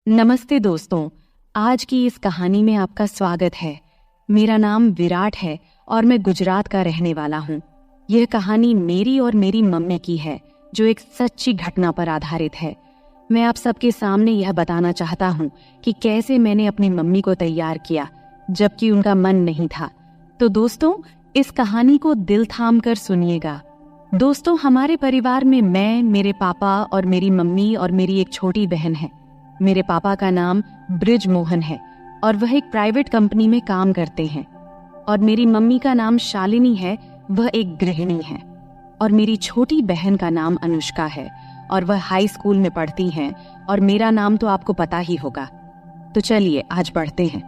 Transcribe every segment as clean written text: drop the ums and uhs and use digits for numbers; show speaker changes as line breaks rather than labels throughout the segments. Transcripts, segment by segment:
नमस्ते दोस्तों, आज की इस कहानी में आपका स्वागत है। मेरा नाम विराट है और मैं गुजरात का रहने वाला हूँ। यह कहानी मेरी और मेरी मम्मी की है, जो एक सच्ची घटना पर आधारित है। मैं आप सबके सामने यह बताना चाहता हूँ कि कैसे मैंने अपनी मम्मी को तैयार किया, जबकि उनका मन नहीं था। तो दोस्तों, इस कहानी को दिल थाम कर सुनिएगा। दोस्तों, हमारे परिवार में मैं, मेरे पापा और मेरी मम्मी और मेरी एक छोटी बहन है। मेरे पापा का नाम ब्रिज मोहन है और वह एक प्राइवेट कंपनी में काम करते हैं। और मेरी मम्मी का नाम शालिनी है, वह एक गृहिणी है। और मेरी छोटी बहन का नाम अनुष्का है और वह हाई स्कूल में पढ़ती हैं। और मेरा नाम तो आपको पता ही होगा। तो चलिए आज बढ़ते हैं।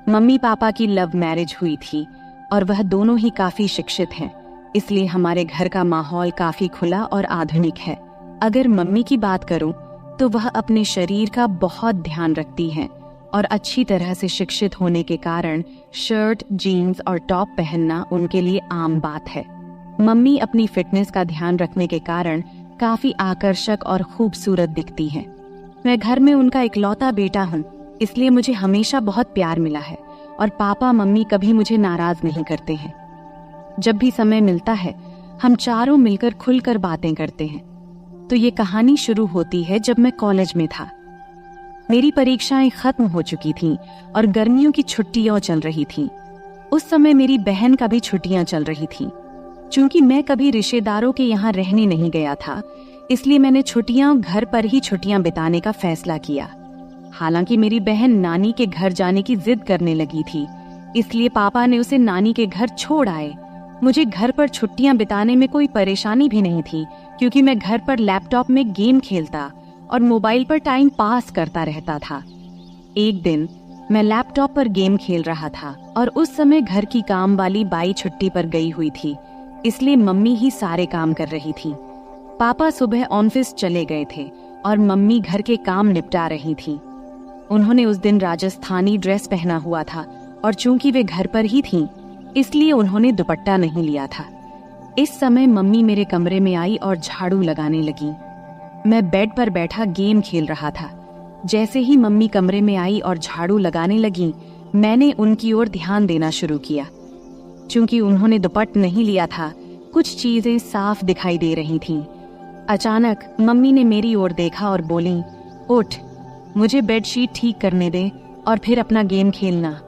मम्मी पापा की लव मैरिज हुई थी और वह दोनों ही काफी शिक्षित हैं, इसलिए हमारे घर का माहौल काफी खुला और आधुनिक है। अगर मम्मी की बात करूं तो वह अपने शरीर का बहुत ध्यान रखती हैं और अच्छी तरह से शिक्षित होने के कारण शर्ट, जीन्स और टॉप पहनना उनके लिए आम बात है। मम्मी अपनी फिटनेस का ध्यान रखने के कारण काफी आकर्षक और खूबसूरत दिखती हैं। मैं घर में उनका इकलौता बेटा हूँ, इसलिए मुझे हमेशा बहुत प्यार मिला है और पापा मम्मी कभी मुझे नाराज नहीं करते हैं। जब भी समय मिलता है हम चारों मिलकर खुलकर बातें करते हैं। तो ये कहानी शुरू होती है जब मैं कॉलेज में था। मेरी परीक्षाएं खत्म हो चुकी थीं और गर्मियों की छुट्टियां चल रही थीं। उस समय मेरी बहन का भी छुट्टियां चल रही थीं। चूंकि मैं कभी रिश्तेदारों के यहाँ रहने नहीं गया था, इसलिए मैंने छुट्टियां घर पर ही छुट्टियां बिताने का फैसला किया। हालांकि मेरी बहन नानी के घर जाने की जिद करने लगी थी, इसलिए पापा ने उसे नानी के घर छोड़ आए। मुझे घर पर छुट्टियां बिताने में कोई परेशानी भी नहीं थी, क्योंकि मैं घर पर लैपटॉप में गेम खेलता और मोबाइल पर टाइम पास करता रहता था। एक दिन मैं लैपटॉप पर गेम खेल रहा था और उस समय घर की काम वाली बाई छुट्टी पर गई हुई थी, इसलिए मम्मी ही सारे काम कर रही थी। पापा सुबह ऑफिस चले गए थे और मम्मी घर के काम निपटा रही थी। उन्होंने उस दिन राजस्थानी ड्रेस पहना हुआ था और चूंकि वे घर पर ही थीं, इसलिए उन्होंने दुपट्टा नहीं लिया था। इस समय मम्मी मेरे कमरे में आई और झाड़ू लगाने लगी। मैं बेड पर बैठा गेम खेल रहा था। जैसे ही मम्मी कमरे में आई और झाड़ू लगाने लगी, मैंने उनकी ओर ध्यान देना शुरू किया। चूंकि उन्होंने दुपट्टा नहीं लिया था, कुछ चीजें साफ दिखाई दे रही थीं। अचानक मम्मी ने मेरी ओर देखा और बोली, उठ, मुझे बेडशीट ठीक करने दे और फिर अपना गेम खेलना।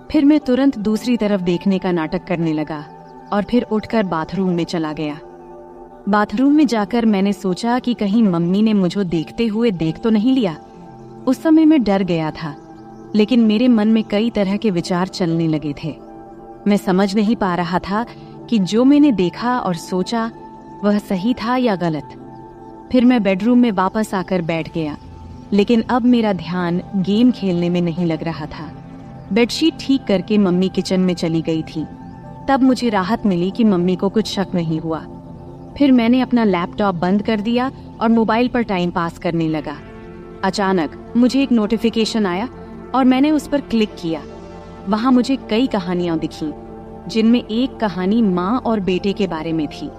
फिर मैं तुरंत दूसरी तरफ देखने का नाटक करने लगा और फिर उठकर बाथरूम में चला गया। बाथरूम में जाकर मैंने सोचा कि कहीं मम्मी ने मुझे देखते हुए देख तो नहीं लिया। उस समय मैं डर गया था, लेकिन मेरे मन में कई तरह के विचार चलने लगे थे। मैं समझ नहीं पा रहा था कि जो मैंने देखा और सोचा वह सही था या गलत। फिर मैं बेडरूम में वापस आकर बैठ गया, लेकिन अब मेरा ध्यान गेम खेलने में नहीं लग रहा था। बेडशीट ठीक करके मम्मी किचन में चली गई थी। तब मुझे राहत मिली कि मम्मी को कुछ शक नहीं हुआ। फिर मैंने अपना लैपटॉप बंद कर दिया और मोबाइल पर टाइम पास करने लगा। अचानक मुझे एक नोटिफिकेशन आया और मैंने उस पर क्लिक किया। वहां मुझे कई कहानियां दिखीं, जिनमें एक कहानी माँ और बेटे के बारे में थी।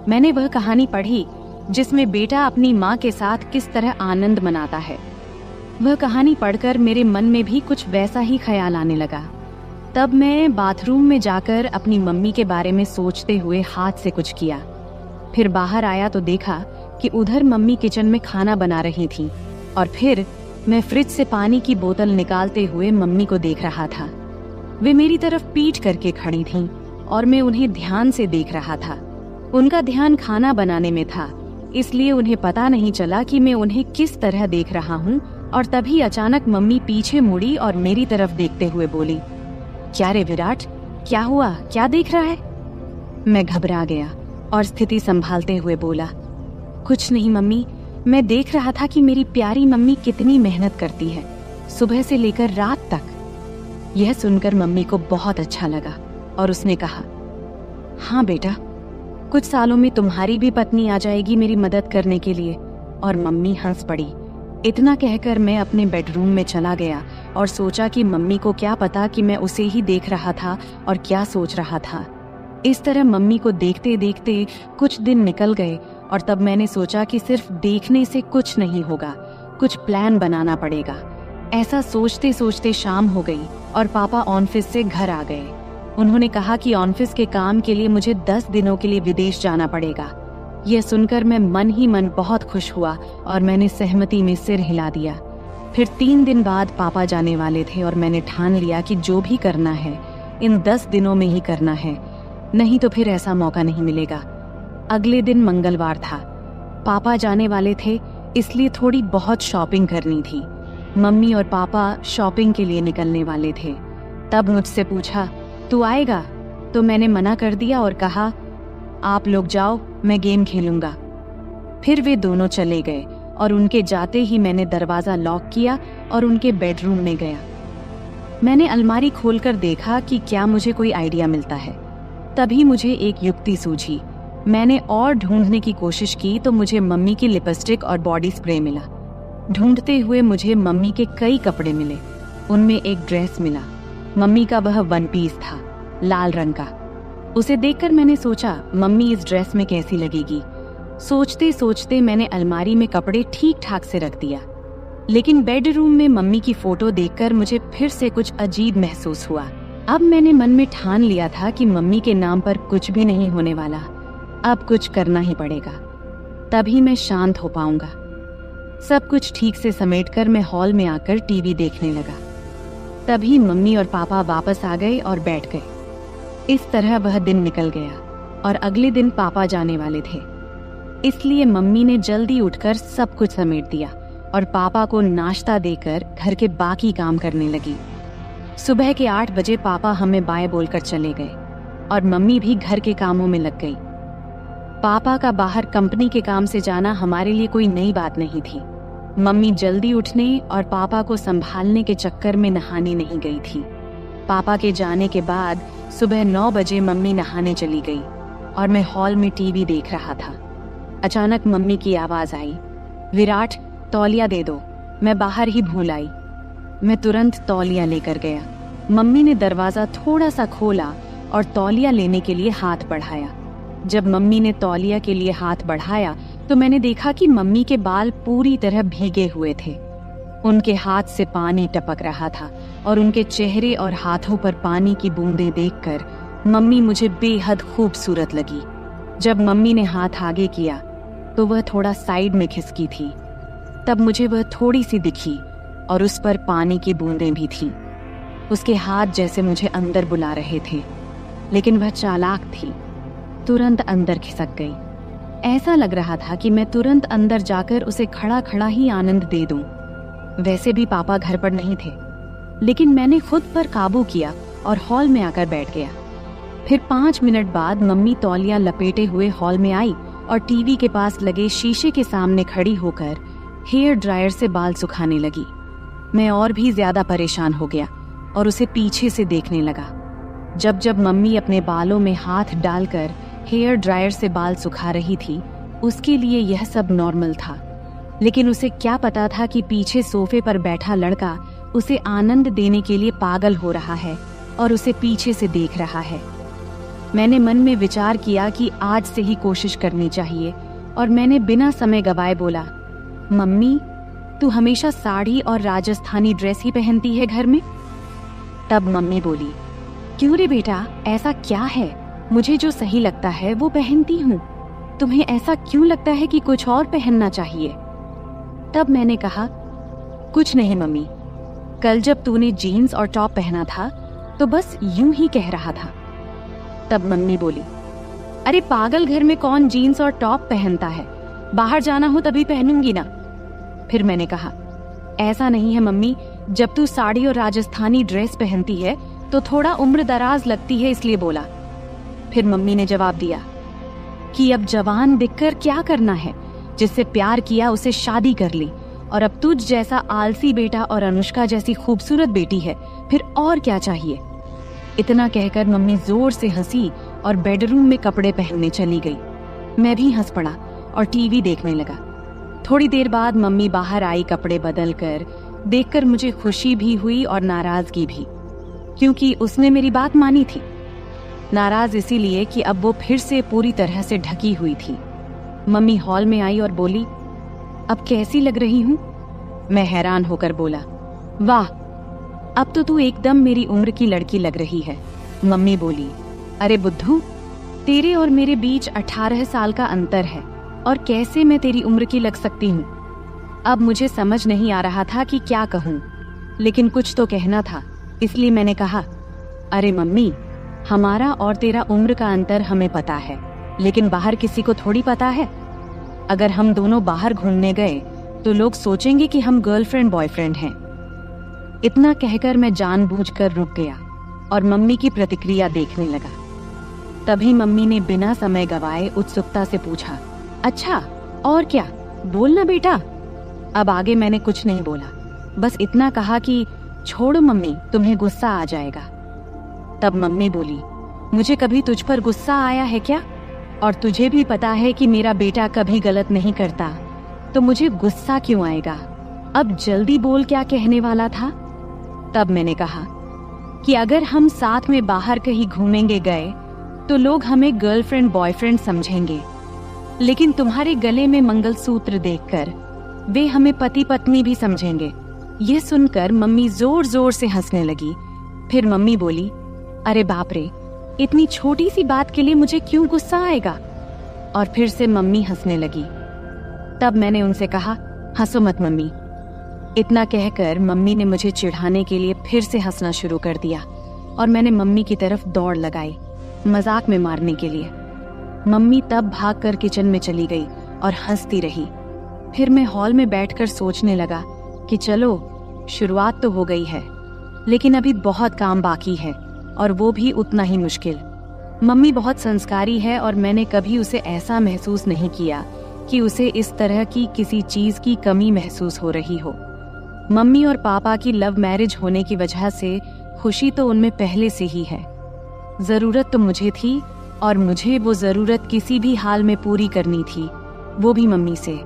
मैंने वह कहानी पढ़ी जिसमें बेटा अपनी माँ के साथ किस तरह आनंद मनाता है। वह कहानी पढ़कर मेरे मन में भी कुछ वैसा ही ख्याल आने लगा। तब मैं बाथरूम में जाकर अपनी मम्मी के बारे में सोचते हुए हाथ से कुछ किया। फिर बाहर आया तो देखा कि उधर मम्मी किचन में खाना बना रही थी और फिर मैं फ्रिज से पानी की बोतल निकालते हुए मम्मी को देख रहा था। वे मेरी तरफ पीठ करके खड़ी थीं और मैं उन्हें ध्यान से देख रहा था। उनका ध्यान खाना बनाने में था, इसलिए उन्हें पता नहीं चला कि मैं उन्हें किस तरह देख रहा हूँ। और तभी अचानक मम्मी पीछे मुड़ी और मेरी तरफ देखते हुए बोली, क्या रे विराट, क्या हुआ, क्या देख रहा है? मैं घबरा गया और स्थिति संभालते हुए बोला, कुछ नहीं मम्मी, मैं देख रहा था कि मेरी प्यारी मम्मी कितनी मेहनत करती है, सुबह से लेकर रात तक। यह सुनकर मम्मी को बहुत अच्छा लगा और उसने कहा, हाँ बेटा, कुछ सालों में तुम्हारी भी पत्नी आ जाएगी मेरी मदद करने के लिए। और मम्मी हंस पड़ी। इतना कहकर मैं अपने बेडरूम में चला गया और सोचा कि मम्मी को क्या पता कि मैं उसे ही देख रहा था और क्या सोच रहा था। इस तरह मम्मी को देखते देखते कुछ दिन निकल गए और तब मैंने सोचा कि सिर्फ देखने से कुछ नहीं होगा, कुछ प्लान बनाना पड़ेगा। ऐसा सोचते सोचते शाम हो गई और पापा ऑफिस से घर आ गए। उन्होंने कहा कि ऑफिस के काम के लिए मुझे 10 दिनों के लिए विदेश जाना पड़ेगा। यह सुनकर मैं मन ही मन बहुत खुश हुआ और मैंने सहमति में सिर हिला दिया। फिर 3 दिन बाद पापा जाने वाले थे और मैंने ठान लिया कि जो भी करना है इन 10 दिनों में ही करना है, नहीं तो फिर ऐसा मौका नहीं मिलेगा। अगले दिन मंगलवार था। पापा जाने वाले थे, इसलिए थोड़ी बहुत शॉपिंग करनी थी। मम्मी और पापा शॉपिंग के लिए निकलने वाले थे। तब मुझसे पूछा, तू आएगा? तो मैंने मना कर दिया और कहा, आप लोग जाओ, मैं गेम खेलूंगा। फिर वे दोनों चले गए और उनके जाते ही मैंने दरवाजा लॉक किया और उनके बेडरूम में गया। मैंने अलमारी खोलकर देखा कि क्या मुझे कोई आइडिया मिलता है। तभी मुझे एक युक्ति सूझी। मैंने और ढूंढने की कोशिश की तो मुझे मम्मी की लिपस्टिक और बॉडी स्प्रे मिला। ढूंढते हुए मुझे मम्मी के कई कपड़े मिले। उनमें एक ड्रेस मिला। मम्मी का वह 1 पीस था, लाल रंग का। उसे देखकर मैंने सोचा, मम्मी इस ड्रेस में कैसी लगेगी। सोचते सोचते मैंने अलमारी में कपड़े ठीक ठाक से रख दिया, लेकिन बेडरूम में मम्मी की फोटो देखकर मुझे फिर से कुछ अजीब महसूस हुआ। अब मैंने मन में ठान लिया था कि मम्मी के नाम पर कुछ भी नहीं होने वाला। अब कुछ करना ही पड़ेगा, तभी मैं शांत हो पाऊंगा। सब कुछ ठीक से समेटकर मैं हॉल में आकर टीवी देखने लगा। तभी मम्मी और पापा वापस आ गए और बैठ गए। इस तरह वह दिन निकल गया और अगले दिन पापा जाने वाले थे, इसलिए मम्मी ने जल्दी उठकर सब कुछ समेट दिया और पापा को नाश्ता देकर घर के बाकी काम करने लगी। सुबह के 8 बजे पापा हमें बाय बोलकर चले गए और मम्मी भी घर के कामों में लग गई। पापा का बाहर कंपनी के काम से जाना हमारे लिए कोई नई बात नहीं थी। मम्मी जल्दी उठने और पापा को संभालने के चक्कर में नहाने नहीं गई थी। पापा के जाने के बाद सुबह 9 बजे मम्मी नहाने चली गई और मैं हॉल में टीवी देख रहा था। अचानक मम्मी की आवाज आई, विराट, तौलिया दे दो। मैं बाहर ही भूल आई। मैं तुरंत तौलिया लेकर गया। मम्मी ने दरवाजा थोड़ा सा खोला और तौलिया लेने के लिए हाथ बढ़ाया। जब मम्मी ने तौलिया के लिए हाथ बढ़ाया तो मैंने देखा कि मम्मी के बाल पूरी तरह भीगे हुए थे। उनके हाथ से पानी टपक रहा था और उनके चेहरे और हाथों पर पानी की बूंदें देखकर मम्मी मुझे बेहद खूबसूरत लगी। जब मम्मी ने हाथ आगे किया तो वह थोड़ा साइड में खिसकी थी। तब मुझे वह थोड़ी सी दिखी और उस पर पानी की बूंदें भी थीं। उसके हाथ जैसे मुझे अंदर बुला रहे थे, लेकिन वह चालाक थी, तुरंत अंदर खिसक गई। ऐसा लग रहा था कि मैं तुरंत अंदर जाकर उसे खड़ा खड़ा ही आनंद दे दूं। वैसे भी पापा घर पर नहीं थे, लेकिन मैंने खुद पर काबू किया और हॉल में आकर बैठ गया। फिर 5 मिनट बाद मम्मी तौलिया लपेटे हुए हॉल में आई और टीवी के पास लगे शीशे के सामने खड़ी होकर हेयर ड्रायर से बाल सुखाने लगी। मैं और भी ज्यादा परेशान हो गया और उसे पीछे से देखने लगा। जब जब मम्मी अपने बालों में हाथ डालकर हेयर ड्रायर से बाल सुखा रही थी, उसके लिए यह सब नॉर्मल था, लेकिन उसे क्या पता था कि पीछे सोफे पर बैठा लड़का उसे आनंद देने के लिए पागल हो रहा है और उसे पीछे से देख रहा है। मैंने मन में विचार किया कि आज से ही कोशिश करनी चाहिए और मैंने बिना समय गवाए बोला, मम्मी, तू हमेशा साड़ी और राजस्थानी ड्रेस ही पहनती है घर में? तब मम्मी बोली, क्यों रे बेटा, ऐसा क्या है? मुझे जो सही लगता है वो पहनती हूँ। तुम्हें ऐसा क्यों लगता है कि कुछ और पहनना चाहिए? तब मैंने कहा, कुछ नहीं मम्मी, कल जब तूने जीन्स और टॉप पहना था तो बस यूं ही कह रहा था। तब मम्मी बोली, अरे पागल, घर में कौन जीन्स और टॉप पहनता है? बाहर जाना हो तभी पहनूंगी ना। फिर मैंने कहा, ऐसा नहीं है मम्मी, जब तू साड़ी और राजस्थानी ड्रेस पहनती है तो थोड़ा उम्र दराज लगती है, इसलिए बोला। फिर मम्मी ने जवाब दिया कि अब जवान दिखकर क्या करना है, जिससे प्यार किया उसे शादी कर ली, और अब तुझ जैसा आलसी बेटा और अनुष्का जैसी खूबसूरत बेटी है, फिर और क्या चाहिए। इतना कहकर मम्मी जोर से हंसी और बेडरूम में कपड़े पहनने चली गई। मैं भी हंस पड़ा और टीवी देखने लगा। थोड़ी देर बाद मम्मी बाहर आई कपड़े बदल कर। देखकर मुझे खुशी भी हुई और नाराजगी भी, क्योंकि उसने मेरी बात मानी थी। नाराज इसीलिए कि अब वो फिर से पूरी तरह से ढकी हुई थी। मम्मी हॉल में आई और बोली, अब कैसी लग रही हूँ? मैं हैरान होकर बोला, वाह, अब तो तू एकदम मेरी उम्र की लड़की लग रही है। मम्मी बोली, अरे बुद्धू, तेरे और मेरे बीच 18 साल का अंतर है और कैसे मैं तेरी उम्र की लग सकती हूँ। अब मुझे समझ नहीं आ रहा था कि क्या कहूँ, लेकिन कुछ तो कहना था, इसलिए मैंने कहा, अरे मम्मी, हमारा और तेरा उम्र का अंतर हमें पता है, लेकिन बाहर किसी को थोड़ी पता है। अगर हम दोनों बाहर घूमने गए तो लोग सोचेंगे कि हम गर्लफ्रेंड बॉयफ्रेंड हैं। इतना कहकर मैं जानबूझकर रुक गया और मम्मी की प्रतिक्रिया देखने लगा। तभी मम्मी ने बिना समय गवाए उत्सुकता से पूछा, अच्छा और क्या, बोलना बेटा। अब आगे मैंने कुछ नहीं बोला, बस इतना कहा कि छोड़ो मम्मी, तुम्हें गुस्सा आ जाएगा। तब मम्मी बोली, मुझे कभी तुझ पर गुस्सा आया है क्या? और तुझे भी पता है कि मेरा बेटा कभी गलत नहीं करता, तो मुझे गुस्सा क्यों आएगा? अब जल्दी बोल, क्या कहने वाला था? तब मैंने कहा कि अगर हम साथ में बाहर कहीं घूमेंगे गए तो लोग हमें गर्लफ्रेंड बॉयफ्रेंड समझेंगे, लेकिन तुम्हारे गले में मंगलसूत्र देखकर वे हमें पति पत्नी भी समझेंगे। ये सुनकर मम्मी जोर जोर से हंसने लगी। फिर मम्मी बोली, अरे बाप रे, इतनी छोटी सी बात के लिए मुझे क्यों गुस्सा आएगा? और फिर से मम्मी हंसने लगी। तब मैंने उनसे कहा, हंसो मत मम्मी। इतना कहकर मम्मी ने मुझे चिढ़ाने के लिए फिर से हंसना शुरू कर दिया और मैंने मम्मी की तरफ दौड़ लगाई, मजाक में मारने के लिए। मम्मी तब भागकर किचन में चली गई और हंसती रही। फिर मैं हॉल में बैठकर सोचने लगा कि चलो, शुरुआत तो हो गई है, लेकिन अभी बहुत काम बाकी है और वो भी उतना ही मुश्किल। मम्मी बहुत संस्कारी है और मैंने कभी उसे ऐसा महसूस नहीं किया कि उसे इस तरह की किसी चीज की कमी महसूस हो रही हो। मम्मी और पापा की लव मैरिज होने की वजह से खुशी तो उनमें पहले से ही है। जरूरत तो मुझे थी और मुझे वो जरूरत किसी भी हाल में पूरी करनी थी, वो भी मम्मी से।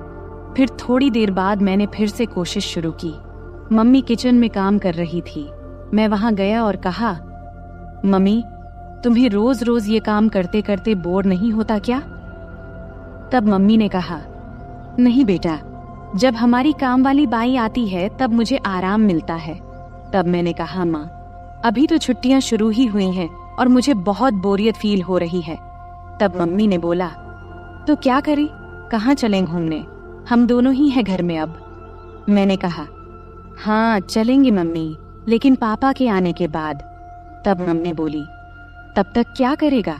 फिर थोड़ी देर बाद मैंने फिर से कोशिश शुरू की। मम्मी किचन में काम कर रही थी। मैं वहां गया और कहा, मम्मी, तुम्हें रोज रोज ये काम करते करते बोर नहीं होता क्या? तब मम्मी ने कहा, नहीं बेटा, जब हमारी काम वाली बाई आती है तब मुझे आराम मिलता है। तब मैंने कहा, माँ, अभी तो छुट्टियां शुरू ही हुई हैं और मुझे बहुत बोरियत फील हो रही है। तब मम्मी ने बोला, तो क्या करें, कहाँ चलें घूमने? हम दोनों ही हैं घर में अब। मैंने कहा, हाँ चलेंगे मम्मी, लेकिन पापा के आने के बाद। तब मम्मी बोली, तब तक क्या करेगा?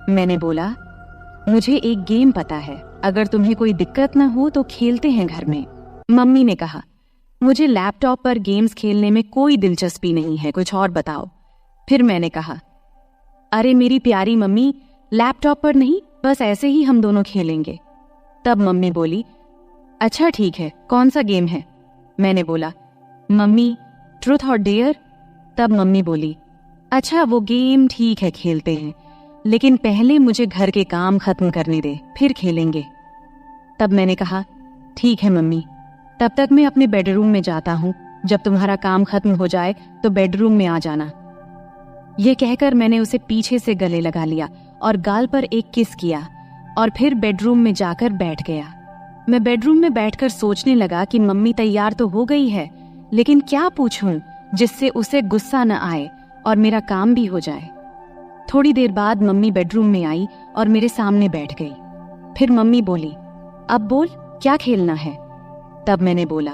मैंने बोला, मुझे एक गेम पता है, अगर तुम्हें कोई दिक्कत न हो तो खेलते हैं घर में। मम्मी ने कहा, मुझे लैपटॉप पर गेम्स खेलने में कोई दिलचस्पी नहीं है, कुछ और बताओ। फिर मैंने कहा, अरे मेरी प्यारी मम्मी, लैपटॉप पर नहीं, बस ऐसे ही हम दोनों खेलेंगे। तब मम्मी बोली, अच्छा ठीक है, कौन सा गेम है? मैंने बोला, मम्मी, ट्रूथ और डेयर। तब मम्मी बोली, अच्छा वो गेम ठीक है, खेलते हैं, लेकिन पहले मुझे घर के काम खत्म करने दे, फिर खेलेंगे। तब मैंने कहा, ठीक है मम्मी, तब तक मैं अपने बेडरूम में जाता हूँ, जब तुम्हारा काम खत्म हो जाए तो बेडरूम में आ जाना। ये कहकर मैंने उसे पीछे से गले लगा लिया और गाल पर एक किस किया और फिर बेडरूम में जाकर बैठ गया। मैं बेडरूम में बैठकर सोचने लगा कि मम्मी तैयार तो हो गई है, लेकिन क्या पूछूं जिससे उसे गुस्सा न आए और मेरा काम भी हो जाए। थोड़ी देर बाद मम्मी बेडरूम में आई और मेरे सामने बैठ गई। फिर मम्मी बोली, अब बोल, क्या खेलना है? तब मैंने बोला,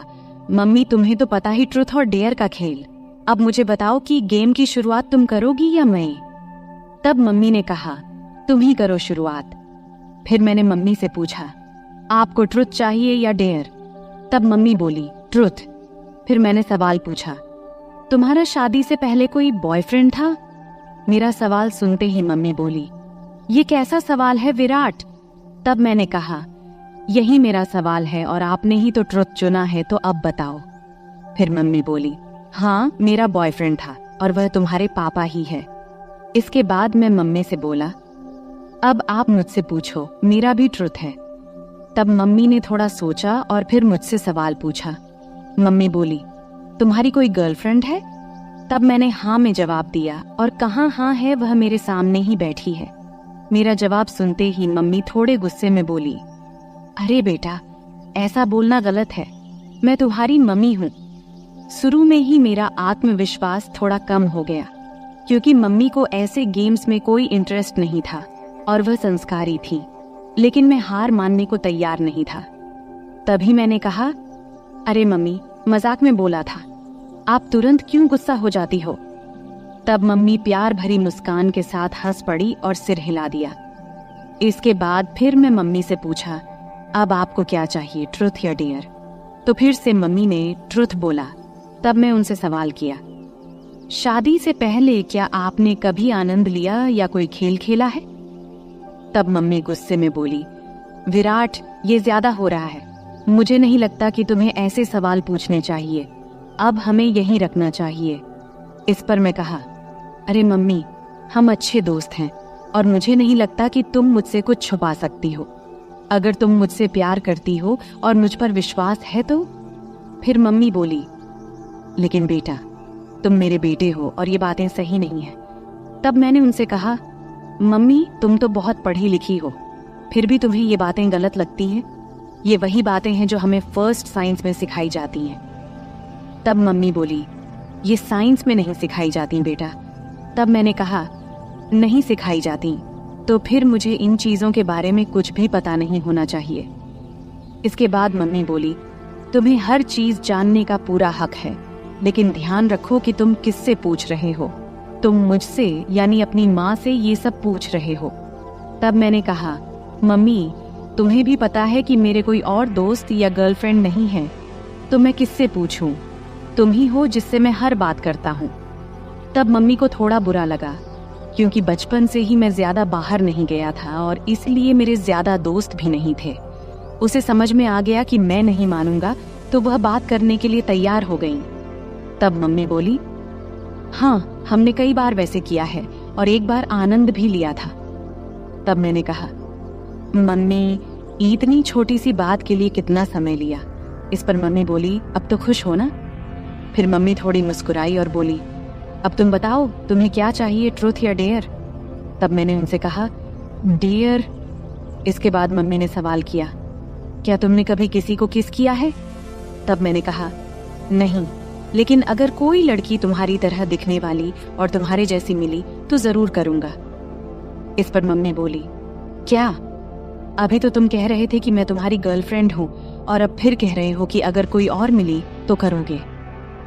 मम्मी तुम्हें तो पता ही ट्रूथ और डेयर का खेल, अब मुझे बताओ कि गेम की शुरुआत तुम करोगी या मैं? तब मम्मी ने कहा, तुम ही करो शुरुआत। फिर मैंने मम्मी से पूछा, आपको ट्रुथ चाहिए या डेयर? तब मम्मी बोली, ट्रुथ। फिर मैंने सवाल पूछा, तुम्हारा शादी से पहले कोई बॉयफ्रेंड था? मेरा सवाल सुनते ही मम्मी बोली, ये कैसा सवाल है विराट? तब मैंने कहा, यही मेरा सवाल है और आपने ही तो ट्रुथ चुना है, तो अब बताओ। फिर मम्मी बोली, हाँ मेरा बॉयफ्रेंड था और वह तुम्हारे पापा ही है। इसके बाद मैं मम्मी से बोला, अब आप मुझसे पूछो, मेरा भी ट्रुथ है। तब मम्मी ने थोड़ा सोचा और फिर मुझसे सवाल पूछा। मम्मी बोली, तुम्हारी कोई गर्लफ्रेंड है? तब मैंने हाँ में जवाब दिया और कहाँ हाँ है, वह मेरे सामने ही बैठी है। मेरा जवाब सुनते ही मम्मी थोड़े गुस्से में बोली, अरे बेटा, ऐसा बोलना गलत है। मैं तुम्हारी मम्मी हूँ। शुरू में ही मेरा आत्मविश्वास थोड़ा कम हो गया, क्योंकि मम्मी को ऐसे गेम्स में कोई इंटरेस्ट नहीं था और वह संस्कारी थी। लेकिन मैं हार मानने को तैयार नहीं था। तभी मैंने कहा, अरे मम्मी, मजाक में बोला था, आप तुरंत क्यों गुस्सा हो जाती हो? तब मम्मी प्यार भरी मुस्कान के साथ हंस पड़ी और सिर हिला दिया। इसके बाद फिर मैं मम्मी से पूछा, अब आपको क्या चाहिए, ट्रुथ या डेयर? तो फिर से मम्मी ने ट्रुथ बोला। तब मैं उनसे सवाल किया, शादी से पहले क्या आपने कभी आनंद लिया या कोई खेल खेला है? तब मम्मी गुस्से में बोली, विराट, ये ज्यादा हो रहा है। मुझे नहीं लगता कि तुम्हें ऐसे सवाल पूछने चाहिए। अब हमें यहीं रखना चाहिए। इस पर मैं कहा, अरे मम्मी, हम अच्छे दोस्त हैं और मुझे नहीं लगता कि तुम मुझसे कुछ छुपा सकती हो। अगर तुम मुझसे प्यार करती हो और मुझ पर विश्वास है तो। फिर मम्मी बोली, लेकिन बेटा, तुम मेरे बेटे हो और ये बातें सही नहीं है। तब मैंने उनसे कहा, मम्मी, तुम तो बहुत पढ़ी लिखी हो, फिर भी तुम्हें ये बातें गलत लगती हैं। ये वही बातें हैं जो हमें फर्स्ट साइंस में सिखाई जाती हैं। तब मम्मी बोली, ये साइंस में नहीं सिखाई जाती बेटा। तब मैंने कहा, नहीं सिखाई जाती तो फिर मुझे इन चीजों के बारे में कुछ भी पता नहीं होना चाहिए। इसके बाद मम्मी बोली, तुम्हें हर चीज जानने का पूरा हक है, लेकिन ध्यान रखो कि तुम किससे पूछ रहे हो। तुम मुझसे यानी अपनी माँ से ये सब पूछ रहे हो। तब मैंने कहा, मम्मी, तुम्हें भी पता है कि मेरे कोई और दोस्त या गर्लफ्रेंड नहीं है, तो मैं किससे पूछूं? तुम ही हो जिससे मैं हर बात करता हूँ। तब मम्मी को थोड़ा बुरा लगा, क्योंकि बचपन से ही मैं ज्यादा बाहर नहीं गया था और इसलिए मेरे ज्यादा दोस्त भी नहीं थे। उसे समझ में आ गया कि मैं नहीं मानूंगा, तो वह बात करने के लिए तैयार हो गई। तब मम्मी बोली, हाँ, हमने कई बार वैसे किया है और एक बार आनंद भी लिया था। तब मैंने कहा, मम्मी, इतनी छोटी सी बात के लिए कितना समय लिया? इस पर मम्मी बोली, अब तो खुश हो ना? फिर मम्मी थोड़ी मुस्कुराई और बोली, अब तुम बताओ, तुम्हें क्या चाहिए, ट्रुथ या डेयर? तब मैंने उनसे कहा, डेयर। इसके बाद मम्मी ने सवाल किया, क्या तुमने कभी किसी को किस किया है? तब मैंने कहा, नहीं, लेकिन अगर कोई लड़की तुम्हारी तरह दिखने वाली और तुम्हारे जैसी मिली तो जरूर करूंगा। इस पर मम्मी बोली, क्या? अभी तो तुम कह रहे थे कि मैं तुम्हारी गर्लफ्रेंड हूँ और अब फिर कह रहे हो कि अगर कोई और मिली तो करोगे।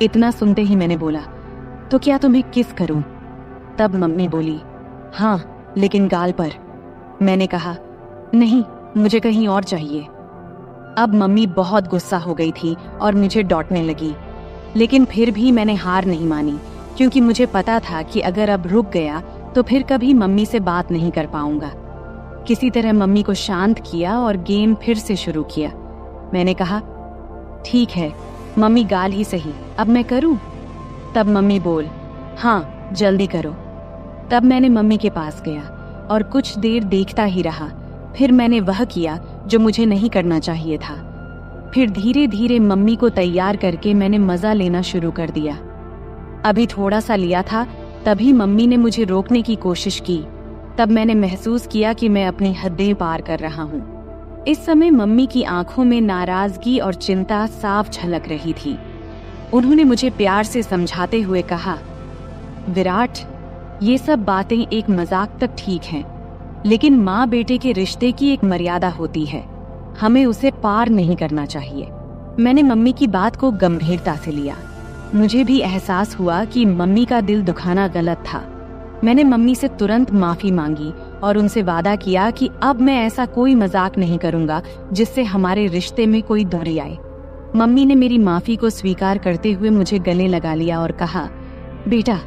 इतना सुनते ही मैंने बोला, तो क्या तुम्हें किस करूं? तब मम्मी बोली, हाँ, लेकिन गाल पर। मैंने कहा, नहीं, मुझे कहीं और चाहिए। अब मम्मी बहुत गुस्सा हो गई थी और मुझे डांटने लगी, लेकिन फिर भी मैंने हार नहीं मानी, क्योंकि मुझे पता था कि अगर अब रुक गया तो फिर कभी मम्मी से बात नहीं कर पाऊंगा। किसी तरह मम्मी को शांत किया और गेम फिर से शुरू किया। मैंने कहा, ठीक है मम्मी, गाल ही सही, अब मैं करूं? तब मम्मी बोल, हाँ, जल्दी करो। तब मैंने मम्मी के पास गया और कुछ देर देखता ही रहा। फिर मैंने वह किया जो मुझे नहीं करना चाहिए था। फिर धीरे धीरे मम्मी को तैयार करके मैंने मजा लेना शुरू कर दिया। अभी थोड़ा सा लिया था, तभी मम्मी ने मुझे रोकने की कोशिश की। तब मैंने महसूस किया कि मैं अपनी हदें पार कर रहा हूँ। इस समय मम्मी की आंखों में नाराजगी और चिंता साफ झलक रही थी। उन्होंने मुझे प्यार से समझाते हुए कहा, विराट, ये सब बातें एक मजाक तक ठीक हैं, लेकिन माँ बेटे के रिश्ते की एक मर्यादा होती है, हमें उसे पार नहीं करना चाहिए। मैंने मम्मी की बात को गंभीरता से लिया। मुझे भी एहसास हुआ कि मम्मी का दिल दुखाना गलत था। मैंने मम्मी से तुरंत माफी मांगी और उनसे वादा किया कि अब मैं ऐसा कोई मजाक नहीं करूंगा जिससे हमारे रिश्ते में कोई दूरी आए। मम्मी ने मेरी माफी को स्वीकार करते हुए मुझे गले लगा लिया और कहा, बेटा,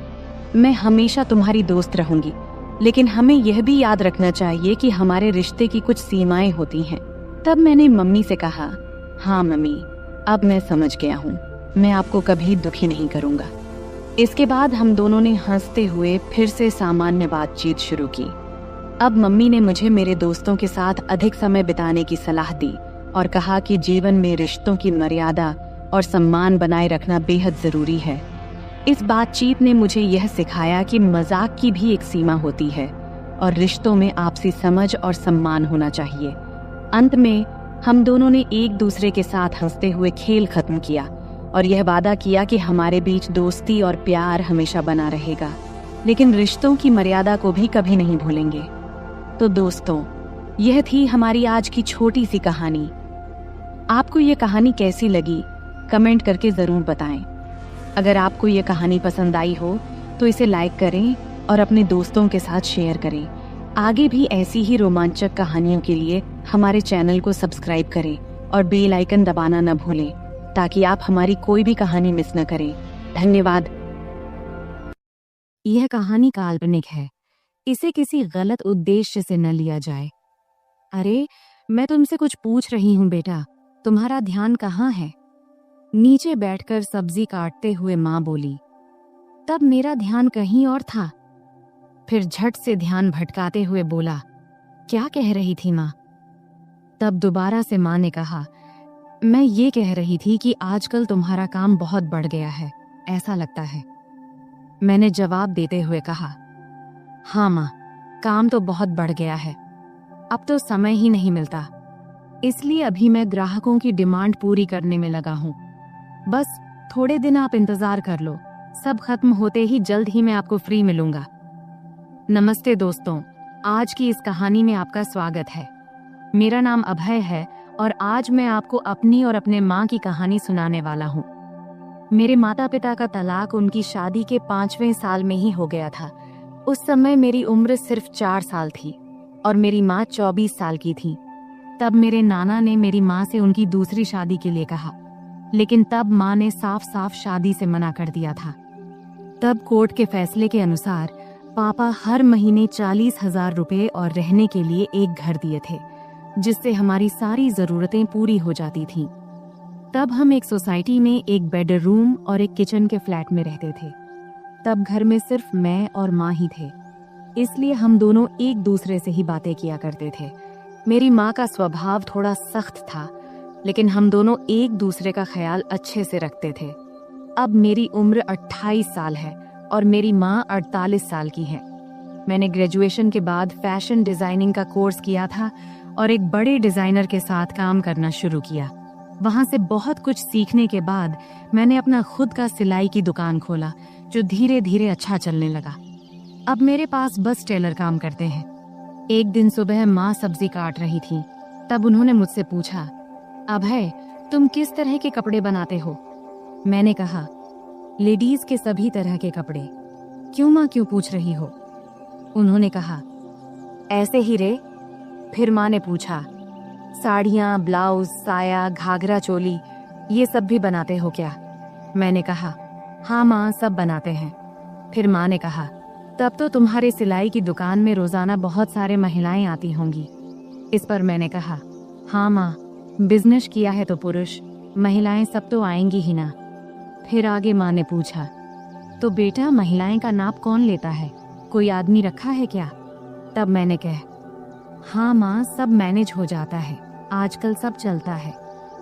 मैं हमेशा तुम्हारी दोस्त रहूंगी, लेकिन हमें यह भी याद रखना चाहिए कि हमारे रिश्ते की कुछ सीमाएं होती हैं। तब मैंने मम्मी से कहा, हाँ मम्मी, अब मैं समझ गया हूँ, मैं आपको कभी दुखी नहीं करूंगा। इसके बाद हम दोनों ने हंसते हुए फिर से सामान्य बातचीत शुरू की। अब मम्मी ने मुझे मेरे दोस्तों के साथ अधिक समय बिताने की सलाह दी और कहा कि जीवन में रिश्तों की मर्यादा और सम्मान बनाए रखना बेहद जरूरी है। इस बातचीत ने मुझे यह सिखाया कि मजाक की भी एक सीमा होती है और रिश्तों में आपसी समझ और सम्मान होना चाहिए। अंत में हम दोनों ने एक दूसरे के साथ हंसते हुए खेल खत्म किया और यह वादा किया कि हमारे बीच दोस्ती और प्यार हमेशा बना रहेगा, लेकिन रिश्तों की मर्यादा को भी कभी नहीं भूलेंगे। तो दोस्तों, यह थी हमारी आज की छोटी सी कहानी। आपको यह कहानी कैसी लगी कमेंट करके जरूर बताएं। अगर आपको यह कहानी पसंद आई हो तो इसे लाइक करें और अपने दोस्तों के साथ शेयर करें। आगे भी ऐसी ही रोमांचक कहानियों के लिए हमारे चैनल को सब्सक्राइब करें और बेल आइकन दबाना न भूलें ताकि आप हमारी कोई भी कहानी मिस न करें। धन्यवाद।
यह कहानी काल्पनिक है, इसे किसी गलत उद्देश्य से न लिया जाए। अरे, मैं तुमसे कुछ पूछ रही हूँ बेटा, तुम्हारा ध्यान कहाँ है? नीचे बैठकर सब्जी काटते हुए माँ बोली। तब मेरा ध्यान कहीं और था। फिर झट से ध्यान भटकाते हुए बोला, क्या कह रही थी माँ? तब दोबारा से माँ ने कहा, मैं ये कह रही थी कि आजकल तुम्हारा काम बहुत बढ़ गया है, ऐसा लगता है। मैंने जवाब देते हुए कहा, हाँ माँ, काम तो बहुत बढ़ गया है, अब तो समय ही नहीं मिलता, इसलिए अभी मैं ग्राहकों की डिमांड पूरी करने में लगा हूँ। बस थोड़े दिन आप इंतजार कर लो, सब खत्म होते ही जल्द ही मैं आपको फ्री मिलूंगा। नमस्ते दोस्तों, आज की इस कहानी में आपका स्वागत है। मेरा नाम अभय है और आज मैं आपको अपनी और अपने माँ की कहानी सुनाने वाला हूँ। मेरे माता पिता का तलाक उनकी शादी के 5वें साल में ही हो गया था। उस समय मेरी उम्र सिर्फ 4 साल थी और मेरी माँ 24 साल की थी। तब मेरे नाना ने मेरी माँ से उनकी दूसरी शादी के लिए कहा, लेकिन तब माँ ने साफ साफ शादी से मना कर दिया था। तब कोर्ट के फैसले के अनुसार पापा हर महीने 40,000 रुपए और रहने के लिए एक घर दिए थे, जिससे हमारी सारी जरूरतें पूरी हो जाती थीं। तब हम एक सोसाइटी में एक बेडरूम और एक किचन के फ्लैट में रहते थे। तब घर में सिर्फ मैं और माँ ही थे, इसलिए हम दोनों एक दूसरे से ही बातें किया करते थे। मेरी माँ का स्वभाव थोड़ा सख्त था, लेकिन हम दोनों एक दूसरे का ख्याल अच्छे से रखते थे। अब मेरी उम्र 28 साल है और मेरी माँ 48 साल की है। मैंने ग्रेजुएशन के बाद फैशन डिजाइनिंग का कोर्स किया था और एक बड़े डिजाइनर के साथ काम करना शुरू किया। वहां से बहुत कुछ सीखने के बाद मैंने अपना खुद का सिलाई की दुकान खोला, जो धीरे धीरे अच्छा चलने लगा। अब मेरे पास बस टेलर काम करते हैं। एक दिन सुबह माँ सब्जी काट रही थी, तब उन्होंने मुझसे पूछा, अभय, तुम किस तरह के कपड़े बनाते हो? मैंने कहा, लेडीज के सभी तरह के कपड़े। क्यों माँ, क्यों पूछ रही हो? उन्होंने कहा, ऐसे ही रे। फिर माँ ने पूछा, साड़ियाँ, ब्लाउज, साया, घाघरा चोली, ये सब भी बनाते हो क्या? मैंने कहा, हाँ माँ, सब बनाते हैं। फिर माँ ने कहा, तब तो तुम्हारे सिलाई की दुकान में रोजाना बहुत सारे महिलाएं आती होंगी। इस पर मैंने कहा, हाँ माँ, बिजनेस किया है तो पुरुष, महिलाएं सब तो आएंगी ही ना। फिर आगे माँ ने पूछा, तो बेटा महिलाएं का नाप कौन लेता है? कोई आदमी रखा है क्या? तब मैंने कहा, हाँ माँ, सब मैनेज हो जाता है, आजकल सब चलता है,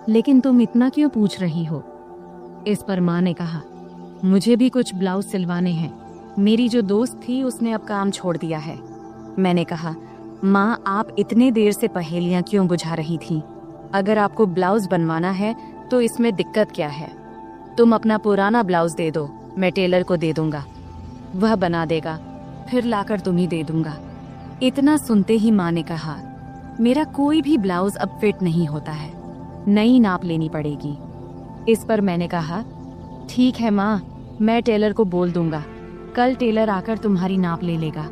लेकिन तुम इतना क्यों पूछ रही हो? इस पर माँ ने कहा, मुझे भी कुछ ब्लाउज सिलवाने हैं, मेरी जो दोस्त थी उसने अब काम छोड़ दिया है। मैंने कहा, माँ, आप इतने देर से पहेलियां क्यों बुझा रही थी? अगर आपको ब्लाउज बनवाना है तो इसमें दिक्कत क्या है? तुम अपना पुराना ब्लाउज दे दो, मैं टेलर को दे दूंगा, वह बना देगा, फिर लाकर तुम्हें दे दूंगा। इतना सुनते ही माँ ने कहा, मेरा कोई भी ब्लाउज अब फिट नहीं होता है, नई नाप लेनी पड़ेगी। इस पर मैंने कहा, ठीक है माँ, मैं टेलर को बोल दूंगा, कल टेलर आकर तुम्हारी नाप ले लेगा।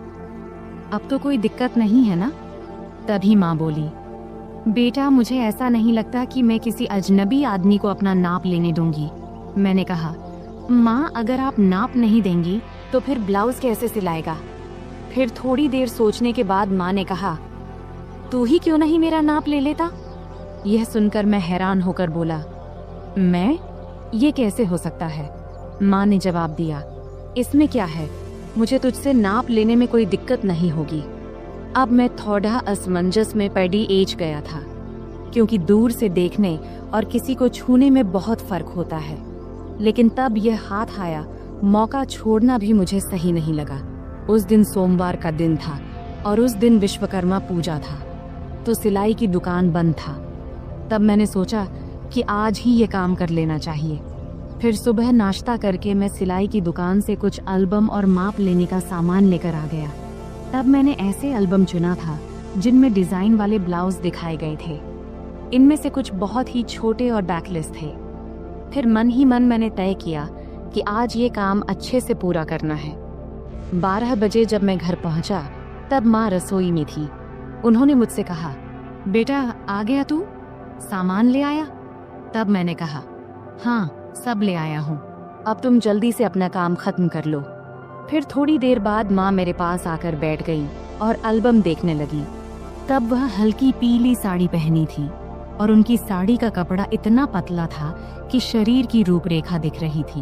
अब तो कोई दिक्कत नहीं है ना? तभी माँ बोली, बेटा मुझे ऐसा नहीं लगता कि मैं किसी अजनबी आदमी को अपना नाप लेने दूंगी। मैंने कहा, माँ, अगर आप नाप नहीं देंगी तो फिर ब्लाउज कैसे सिलाएगा? फिर थोड़ी देर सोचने के बाद माँ ने कहा, तू ही क्यों नहीं मेरा नाप ले लेता? यह सुनकर मैं हैरान होकर बोला, मैं? ये कैसे हो सकता है? माँ ने जवाब दिया, इसमें क्या है, मुझे तुझसे नाप लेने में कोई दिक्कत नहीं होगी। अब मैं थोड़ा असमंजस में पड़ी एज गया था, क्योंकि दूर से देखने और किसी को छूने में बहुत फर्क होता है। लेकिन तब यह हाथ आया, मौका छोड़ना भी मुझे सही नहीं लगा। उस दिन सोमवार का दिन था और उस दिन विश्वकर्मा पूजा था, तो सिलाई की दुकान बंद था। तब मैंने सोचा कि आज ही ये काम कर लेना चाहिए। फिर सुबह नाश्ता करके मैं सिलाई की दुकान से कुछ एल्बम और माप लेने का सामान लेकर आ गया। तब मैंने ऐसे एल्बम चुना था जिनमें डिजाइन वाले ब्लाउज दिखाए गए थे। इनमें से कुछ बहुत ही छोटे और बैकलेस थे। फिर मन ही मन मैंने तय किया कि आज ये काम अच्छे से पूरा करना है। 12 बजे जब मैं घर पहुंचा तब माँ रसोई में थी। उन्होंने मुझसे कहा, बेटा आ गया तू, सामान ले आया? तब मैंने कहा, हाँ सब ले आया हूँ, अब तुम जल्दी से अपना काम खत्म कर लो। फिर थोड़ी देर बाद माँ मेरे पास आकर बैठ गई और एल्बम देखने लगी। तब वह हल्की पीली साड़ी पहनी थी और उनकी साड़ी का कपड़ा इतना पतला था कि शरीर की रूपरेखा दिख रही थी।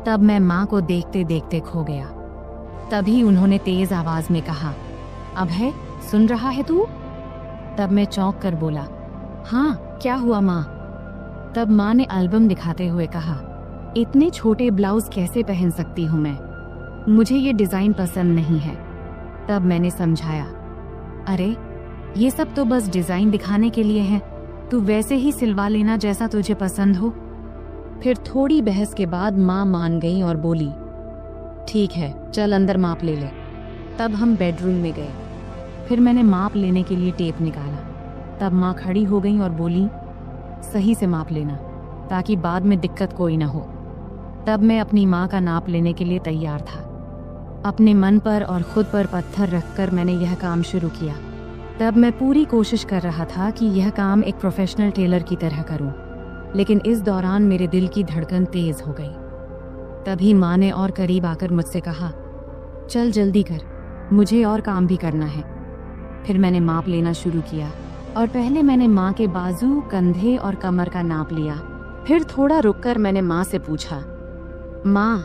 तब मैं माँ को देखते देखते खो गया। तभी उन्होंने तेज आवाज में कहा, अभय सुन रहा है तू? तब मैं चौंक कर बोला, हाँ क्या हुआ माँ? तब माँ ने एल्बम दिखाते हुए कहा, इतने छोटे ब्लाउज कैसे पहन सकती हूँ मैं, मुझे ये डिजाइन पसंद नहीं है। तब मैंने समझाया, अरे ये सब तो बस डिजाइन दिखाने के लिए है, तू वैसे ही सिलवा लेना जैसा तुझे पसंद हो। फिर थोड़ी बहस के बाद माँ मान गई और बोली, ठीक है चल अंदर माप ले ले। तब हम बेडरूम में गए। फिर मैंने माप लेने के लिए टेप निकाला। तब माँ खड़ी हो गई और बोली, सही से माप लेना ताकि बाद में दिक्कत कोई ना हो। तब मैं अपनी माँ का नाप लेने के लिए तैयार था। अपने मन पर और खुद पर पत्थर रखकर मैंने यह काम शुरू किया। तब मैं पूरी कोशिश कर रहा था कि यह काम एक प्रोफेशनल टेलर की तरह करूं, लेकिन इस दौरान मेरे दिल की धड़कन तेज हो गई। तभी माँ ने और करीब आकर मुझसे कहा, चल जल्दी कर, मुझे और काम भी करना है। फिर मैंने माप लेना शुरू किया और पहले मैंने माँ के बाजू, कंधे और कमर का नाप लिया। फिर थोड़ा रुककर मैंने माँ से पूछा, माँ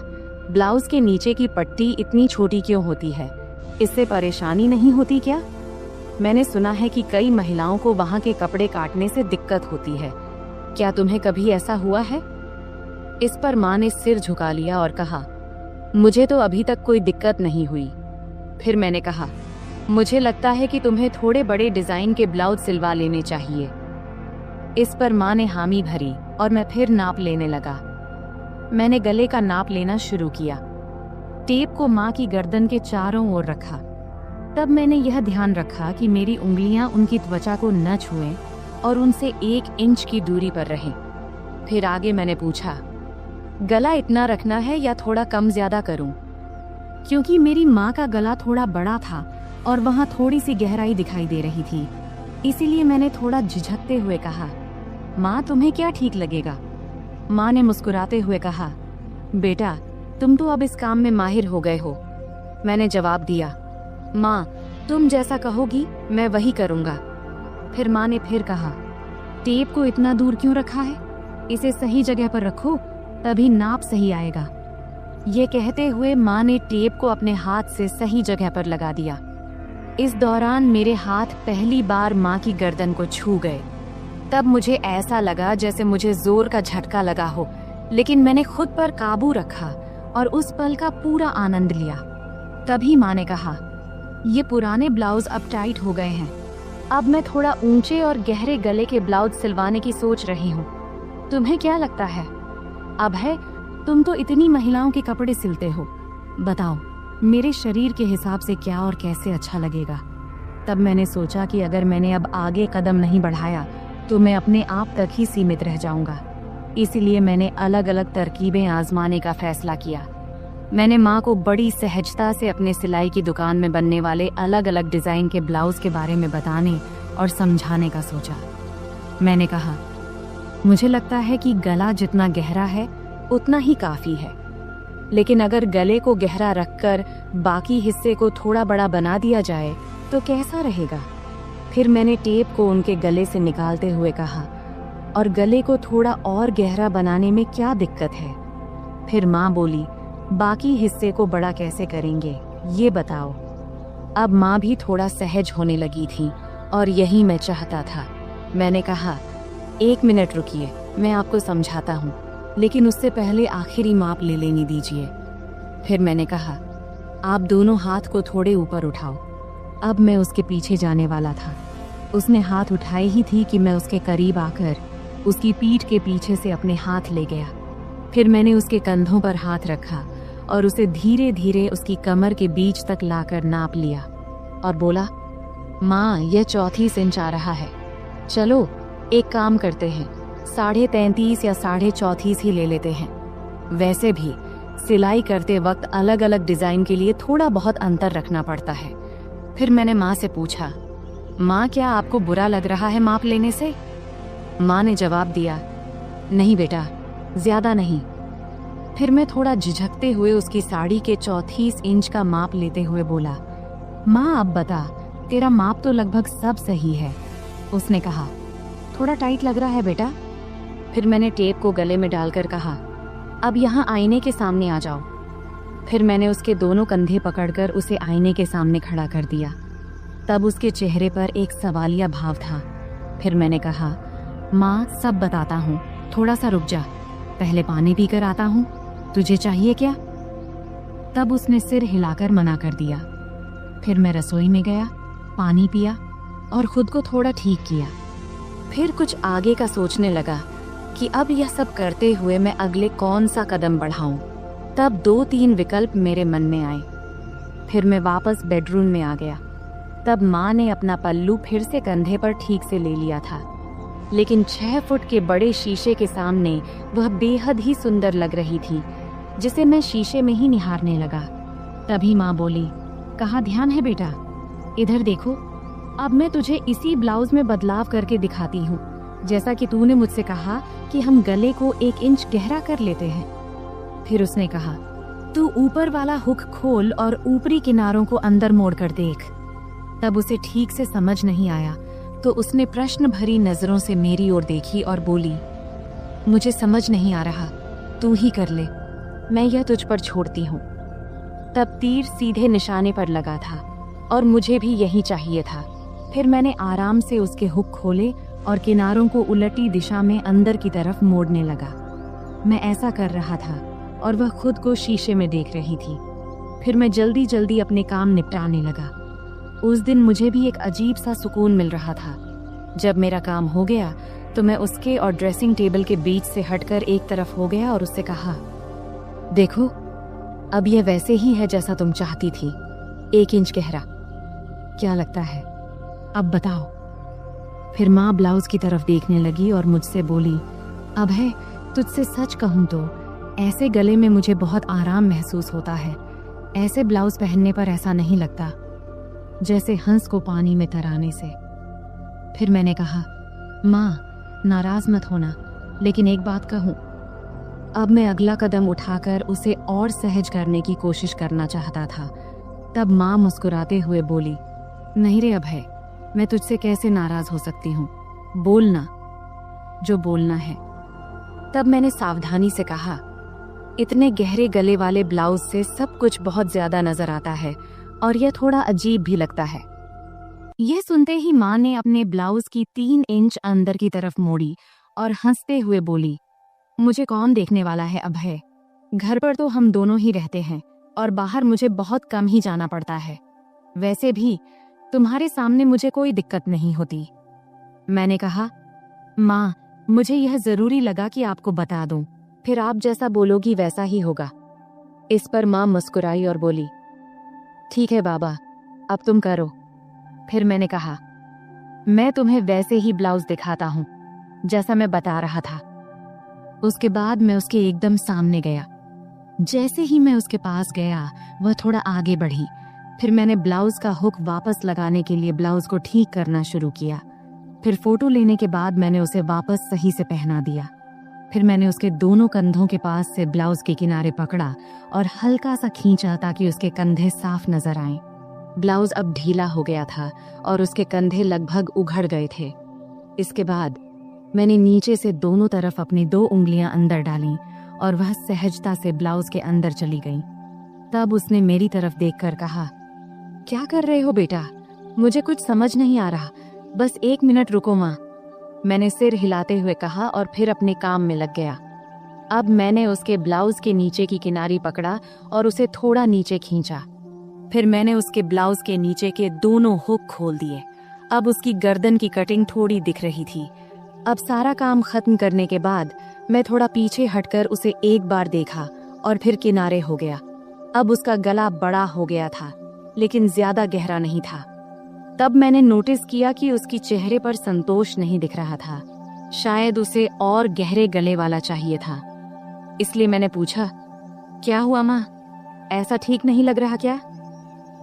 ब्लाउज के नीचे की पट्टी इतनी छोटी क्यों होती है, इससे परेशानी नहीं होती क्या? मैंने सुना है कि कई महिलाओं को वहाँ के कपड़े काटने से दिक्कत होती है, क्या तुम्हें कभी ऐसा हुआ है? इस पर माँ ने सिर झुका लिया और कहा, मुझे तो अभी तक कोई दिक्कत नहीं हुई। फिर मैंने कहा, मुझे लगता है कि तुम्हें थोड़े बड़े डिजाइन के ब्लाउज सिलवा लेने चाहिए। इस पर माँ ने हामी भरी और मैं फिर नाप लेने लगा। मैंने गले का नाप लेना शुरू किया। टेप को माँ की गर्दन के चारों ओर रखा। तब मैंने यह ध्यान रखा कि मेरी उंगलियां उनकी त्वचा को न छुएं और उनसे 1 इंच की दूरी पर रहें। फिर आगे मैंने पूछा, गला इतना रखना है या थोड़ा कम ज्यादा करूं? क्योंकि मेरी माँ का गला थोड़ा बड़ा था और वहाँ थोड़ी सी गहराई दिखाई दे रही थी, इसीलिए मैंने थोड़ा झिझकते हुए कहा, माँ तुम्हें क्या ठीक लगेगा? माँ ने मुस्कुराते हुए कहा, बेटा तुम तो अब इस काम में माहिर हो गए हो। मैंने जवाब दिया, माँ तुम जैसा कहोगी मैं वही करूँगा। फिर माँ ने फिर कहा, टेप को इतना दूर क्यों रखा है, इसे सही जगह पर रखो तभी नाप सही आएगा। ये कहते हुए माँ ने टेप को अपने हाथ से सही जगह पर लगा दिया। इस दौरान मेरे हाथ पहली बार माँ की गर्दन को छू गए। तब मुझे ऐसा लगा जैसे मुझे जोर का झटका लगा हो, लेकिन मैंने खुद पर काबू रखा और उस पल का पूरा आनंद लिया। तभी माँ ने कहा, ये पुराने ब्लाउज अब टाइट हो गए हैं, अब मैं थोड़ा ऊंचे और गहरे गले के ब्लाउज सिलवाने की सोच रही हूँ। तुम्हें क्या लगता है? अभय तुम तो इतनी महिलाओं के कपड़े सिलते हो, बताओ मेरे शरीर के हिसाब से क्या और कैसे अच्छा लगेगा। तब मैंने सोचा कि अगर मैंने अब आगे कदम नहीं बढ़ाया तो मैं अपने आप तक ही सीमित रह जाऊंगा। इसीलिए मैंने अलग अलग तरकीबें आजमाने का फैसला किया। मैंने माँ को बड़ी सहजता से अपने सिलाई की दुकान में बनने वाले अलग अलग डिजाइन के ब्लाउज के बारे में बताने और समझाने का सोचा। मैंने कहा, मुझे लगता है कि गला जितना गहरा है उतना ही काफी है, लेकिन अगर गले को गहरा रखकर बाकी हिस्से को थोड़ा बड़ा बना दिया जाए तो कैसा रहेगा? फिर मैंने टेप को उनके गले से निकालते हुए कहा, और गले को थोड़ा और गहरा बनाने में क्या दिक्कत है? फिर माँ बोली, बाकी हिस्से को बड़ा कैसे करेंगे ये बताओ। अब माँ भी थोड़ा सहज होने लगी थी और यही मैं चाहता था। मैंने कहा, 1 मिनट रुकिए, मैं आपको समझाता हूँ, लेकिन उससे पहले आखिरी माप ले लेने दीजिए। फिर मैंने कहा, आप दोनों हाथ को थोड़े ऊपर उठाओ। अब मैं उसके पीछे जाने वाला था। उसने हाथ उठाए ही थी कि मैं उसके करीब आकर उसकी पीठ के पीछे से अपने हाथ ले गया। फिर मैंने उसके कंधों पर हाथ रखा और उसे धीरे धीरे उसकी कमर के बीच तक लाकर नाप लिया और बोला, माँ, यह 34 इंच आ रहा है। चलो एक काम करते हैं, 33.5 या 34.5 ही ले लेते हैं। वैसे भी सिलाई करते वक्त अलग अलग डिजाइन के लिए थोड़ा बहुत अंतर रखना पड़ता है। फिर मैंने माँ से पूछा, माँ, क्या आपको बुरा लग रहा है माप लेने से? माँ ने जवाब दिया, नहीं बेटा, ज्यादा नहीं। फिर मैं थोड़ा झिझकते हुए उसकी साड़ी के 34 इंच का माप लेते हुए बोला, माँ अब बता, तेरा माप तो लगभग सब सही है। उसने कहा, थोड़ा टाइट लग रहा है बेटा। फिर मैंने टेप को गले में डालकर कहा, अब यहाँ आईने के सामने आ जाओ। फिर मैंने उसके दोनों कंधे पकड़कर उसे आईने के सामने खड़ा कर दिया। तब उसके चेहरे पर एक सवालिया भाव था। फिर मैंने कहा, माँ, सब बताता हूँ, थोड़ा सा रुक जा, पहले पानी पीकर आता हूँ, तुझे चाहिए क्या? तब उसने सिर हिलाकर मना कर दिया। फिर मैं रसोई में गया, पानी पिया और खुद को थोड़ा ठीक किया। फिर कुछ आगे का सोचने लगा कि अब यह सब करते हुए मैं अगले कौन सा कदम बढ़ाऊं। तब 2-3 विकल्प मेरे मन में आए। फिर मैं वापस बेडरूम में आ गया। तब माँ ने अपना पल्लू फिर से कंधे पर ठीक से ले लिया था, लेकिन 6 फुट के बड़े शीशे के सामने वह बेहद ही सुंदर लग रही थी, जिसे मैं शीशे में ही निहारने लगा। तभी माँ बोली, कहाँ ध्यान है बेटा, इधर देखो, अब मैं तुझे इसी ब्लाउज में बदलाव करके दिखाती हूँ, जैसा कि तूने मुझसे कहा कि हम गले को 1 इंच गहरा कर लेते हैं। फिर उसने कहा, तू ऊपर वाला हुक खोल और ऊपरी किनारों को अंदर मोड़ कर देख। तब उसे ठीक से समझ नहीं आया, तो उसने प्रश्न भरी नजरों से मेरी ओर देखी और बोली, मुझे समझ नहीं आ रहा, तू ही कर ले, मैं यह तुझ पर छोड़ती हूँ। तब तीर सीधे निशाने पर लगा था और मुझे भी यही चाहिए था। फिर मैंने आराम से उसके हुक खोले और किनारों को उलटी दिशा में अंदर की तरफ मोड़ने लगा। मैं ऐसा कर रहा था और वह खुद को शीशे में देख रही थी। फिर मैं जल्दी जल्दी अपने काम निपटाने लगा। उस दिन मुझे भी एक अजीब सा सुकून मिल रहा था। जब मेरा काम हो गया तो मैं उसके और ड्रेसिंग टेबल के बीच से हटकर एक तरफ हो गया और उससे कहा, देखो, अब यह वैसे ही है जैसा तुम चाहती थी, 1 इंच गहरा। क्या लगता है, अब बताओ। फिर माँ ब्लाउज की तरफ देखने लगी और मुझसे बोली, अब है, तुझसे सच कहूँ तो ऐसे गले में मुझे बहुत आराम महसूस होता है। ऐसे ब्लाउज पहनने पर ऐसा नहीं लगता जैसे हंस को पानी में तराने से। फिर मैंने कहा, माँ, नाराज मत होना, लेकिन एक बात कहूँ। अब मैं अगला कदम उठाकर उसे और सहज करने की कोशिश करना चाहता था। तब माँ मुस्कुराते हुए बोली, नहीं रे अभय, मैं तुझसे कैसे नाराज हो सकती हूँ, बोलना जो बोलना है। तब मैंने सावधानी से कहा, इतने गहरे गले वाले ब्लाउज से सब कुछ बहुत ज्यादा नजर आता है और यह थोड़ा अजीब भी लगता है। यह सुनते ही माँ ने अपने ब्लाउज की 3 इंच अंदर की तरफ मोड़ी और हंसते हुए बोली, मुझे कौन देखने वाला है अभय, घर पर तो हम दोनों ही रहते हैं और बाहर मुझे बहुत कम ही जाना पड़ता है। वैसे भी तुम्हारे सामने मुझे कोई दिक्कत नहीं होती। मैंने कहा, माँ, मुझे यह जरूरी लगा कि आपको बता दूं, फिर आप जैसा बोलोगी वैसा ही होगा। इस पर माँ मुस्कुराई और बोली, ठीक है बाबा, अब तुम करो। फिर मैंने कहा, मैं तुम्हें वैसे ही ब्लाउज दिखाता हूँ जैसा मैं बता रहा था। उसके बाद मैं उसके एकदम सामने गया। जैसे ही मैं उसके पास गया, वह थोड़ा आगे बढ़ी। फिर मैंने ब्लाउज का हुक वापस लगाने के लिए ब्लाउज को ठीक करना शुरू किया। फिर फोटो लेने के बाद मैंने उसे वापस सही से पहना दिया। फिर मैंने उसके दोनों कंधों के पास से ब्लाउज के किनारे पकड़ा और हल्का सा खींचा ताकि उसके कंधे साफ नजर आएं। ब्लाउज अब ढीला हो गया था और उसके कंधे लगभग उघड़ गए थे। इसके बाद मैंने नीचे से दोनों तरफ अपनी 2 उंगलियां अंदर डालीं और वह सहजता से ब्लाउज के अंदर चली गई। तब उसने मेरी तरफ देखकर कहा, क्या कर रहे हो बेटा, मुझे कुछ समझ नहीं आ रहा, बस 1 मिनट रुको माँ। मैंने सिर हिलाते हुए कहा और फिर अपने काम में लग गया। अब मैंने उसके ब्लाउज के नीचे की किनारी पकड़ा और उसे थोड़ा नीचे खींचा। फिर मैंने उसके ब्लाउज के नीचे के दोनों हुक खोल दिए अब उसकी गर्दन की कटिंग थोड़ी दिख रही थी। अब सारा काम खत्म करने के बाद मैं थोड़ा पीछे हटकर उसे एक बार देखा और फिर किनारे हो गया। अब उसका गला बड़ा हो गया था, लेकिन ज्यादा गहरा नहीं था। तब मैंने नोटिस किया कि उसकी चेहरे पर संतोष नहीं दिख रहा था। शायद उसे और गहरे गले वाला चाहिए था। इसलिए मैंने पूछा, क्या हुआ माँ, ऐसा ठीक नहीं लग रहा क्या?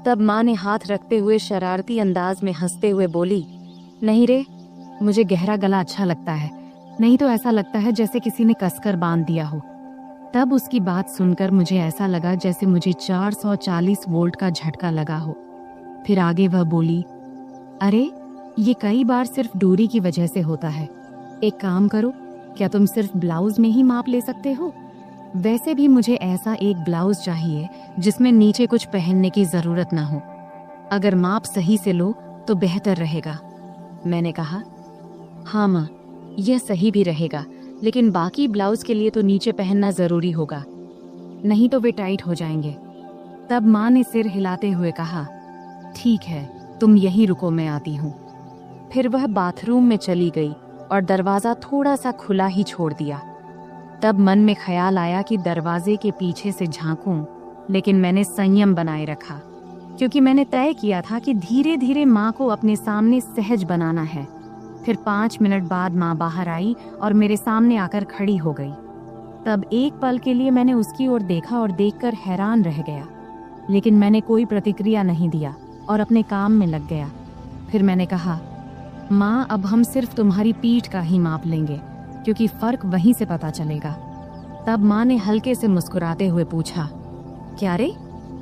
तब माँ ने हाथ रखते हुए शरारती अंदाज में हंसते हुए बोली, नहीं रे, मुझे गहरा गला अच्छा लगता है, नहीं तो ऐसा लगता है जैसे किसी ने कसकर बांध दिया हो। तब उसकी बात सुनकर मुझे ऐसा लगा जैसे मुझे 440 वोल्ट का झटका लगा हो। फिर आगे वह बोली, अरे ये कई बार सिर्फ दूरी की वजह से होता है। एक काम करो, क्या तुम सिर्फ ब्लाउज में ही माप ले सकते हो? वैसे भी मुझे ऐसा एक ब्लाउज चाहिए जिसमें नीचे कुछ पहनने की जरूरत ना हो। अगर माप सही से लो तो बेहतर रहेगा। मैंने कहा, हाँ माँ, यह सही भी रहेगा, लेकिन बाकी ब्लाउज के लिए तो नीचे पहनना जरूरी होगा, नहीं तो वे टाइट हो जाएंगे। तब माँ ने सिर हिलाते हुए कहा, ठीक है, तुम यहीं रुको, मैं आती हूँ। फिर वह बाथरूम में चली गई और दरवाजा थोड़ा सा खुला ही छोड़ दिया। तब मन में ख्याल आया कि दरवाजे के पीछे से झांकूं, लेकिन मैंने संयम बनाए रखा, क्योंकि मैंने तय किया था कि धीरे धीरे माँ को अपने सामने सहज बनाना है। फिर 5 मिनट बाद माँ बाहर आई और मेरे सामने आकर खड़ी हो गई। तब एक पल के लिए मैंने उसकी ओर देखा और देखकर हैरान रह गया, लेकिन मैंने कोई प्रतिक्रिया नहीं दिया और अपने काम में लग गया। फिर मैंने कहा, माँ, अब हम सिर्फ तुम्हारी पीठ का ही माप लेंगे, क्योंकि फर्क वहीं से पता चलेगा। तब माँ ने हल्के से मुस्कुराते हुए पूछा, क्या रे,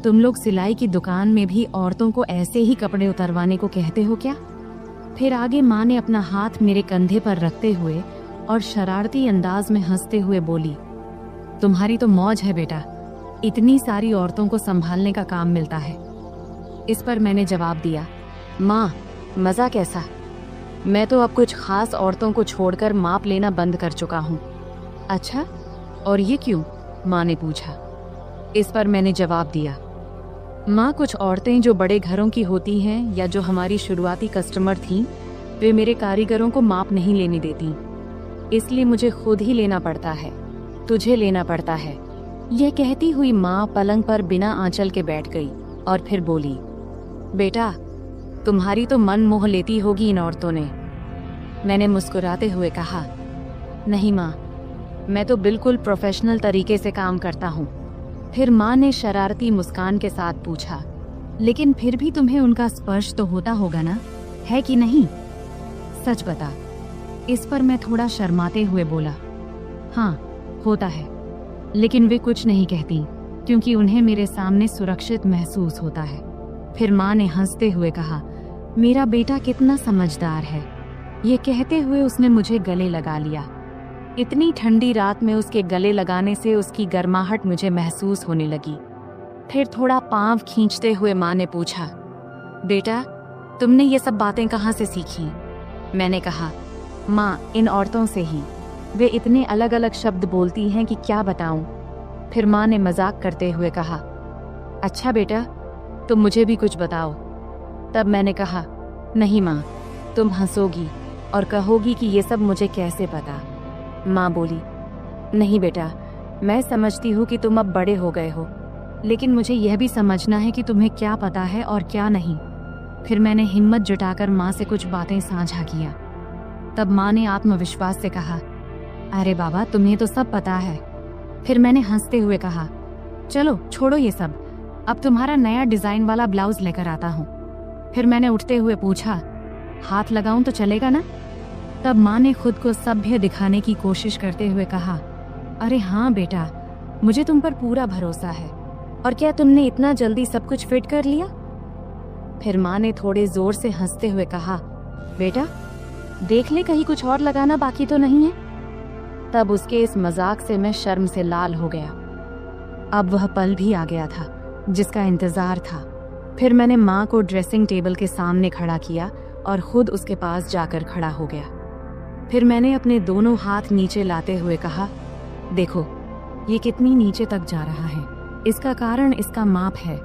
तुम लोग सिलाई की दुकान में भी औरतों को ऐसे ही कपड़े उतरवाने को कहते हो क्या? फिर आगे माँ ने अपना हाथ मेरे कंधे पर रखते हुए और शरारती अंदाज में हंसते हुए बोली, तुम्हारी तो मौज है बेटा, इतनी सारी औरतों को संभालने का काम मिलता है। इस पर मैंने जवाब दिया, माँ, मजा कैसा? मैं तो अब कुछ खास औरतों को छोड़कर माप लेना बंद कर चुका हूँ। अच्छा, और ये क्यों? माँ ने पूछा। इस पर मैंने जवाब दिया, माँ, कुछ औरतें जो बड़े घरों की होती हैं या जो हमारी शुरुआती कस्टमर थीं, वे मेरे कारीगरों को माप नहीं लेने देती, इसलिए मुझे खुद ही लेना पड़ता है, तुझे लेना पड़ता है। यह कहती हुई माँ पलंग पर बिना आंचल के बैठ गई और फिर बोली, बेटा, तुम्हारी तो मन मोह लेती होगी इन औरतों ने। मैंने मुस्कुराते हुए कहा, नहीं माँ, मैं तो बिल्कुल प्रोफेशनल तरीके से काम करता हूँ। फिर माँ ने शरारती मुस्कान के साथ पूछा, लेकिन फिर भी तुम्हें उनका स्पर्श तो होता होगा ना, है कि नहीं? सच बता। इस पर मैं थोड़ा शर्माते हुए बोला, हाँ, होता है, लेकिन वे कुछ नहीं कहती, क्योंकि उन्हें मेरे सामने सुरक्षित महसूस होता है। फिर माँ ने हंसते हुए कहा, मेरा बेटा कितना समझदार है। ये कहते हुए उसने मुझे गले लगा लिया। इतनी ठंडी रात में उसके गले लगाने से उसकी गर्माहट मुझे महसूस होने लगी। फिर थोड़ा पांव खींचते हुए माँ ने पूछा, बेटा, तुमने ये सब बातें कहाँ से सीखी? मैंने कहा, माँ, इन औरतों से ही। वे इतने अलग अलग शब्द बोलती हैं कि क्या बताऊं। फिर माँ ने मजाक करते हुए कहा, अच्छा बेटा, तुम मुझे भी कुछ बताओ। तब मैंने कहा, नहीं माँ, तुम हंसोगी और कहोगी कि ये सब मुझे कैसे पता। माँ बोली, नहीं बेटा, मैं समझती हूँ कि तुम अब बड़े हो गए हो, लेकिन मुझे यह भी समझना है कि तुम्हें क्या पता है और क्या नहीं। फिर मैंने हिम्मत जुटाकर माँ से कुछ बातें साझा किया। तब माँ ने आत्मविश्वास से कहा, अरे बाबा, तुम्हें तो सब पता है। फिर मैंने हंसते हुए कहा, चलो छोड़ो ये सब, अब तुम्हारा नया डिजाइन वाला ब्लाउज लेकर आता हूँ। फिर मैंने उठते हुए पूछा, हाथ लगाऊं तो चलेगा ना? तब माँ ने खुद को सभ्य दिखाने की कोशिश करते हुए कहा, अरे हाँ बेटा, मुझे तुम पर पूरा भरोसा है। और क्या तुमने इतना जल्दी सब कुछ फिट कर लिया? फिर माँ ने थोड़े जोर से हंसते हुए कहा, बेटा देख ले, कहीं कुछ और लगाना बाकी तो नहीं है। तब उसके इस मजाक से मैं शर्म से लाल हो गया। अब वह पल भी आ गया था जिसका इंतजार था। फिर मैंने माँ को ड्रेसिंग टेबल के सामने खड़ा किया और खुद उसके पास जाकर खड़ा हो गया। फिर मैंने अपने दोनों हाथ नीचे लाते हुए कहा, देखो ये कितनी नीचे तक जा रहा है, इसका कारण इसका माप है।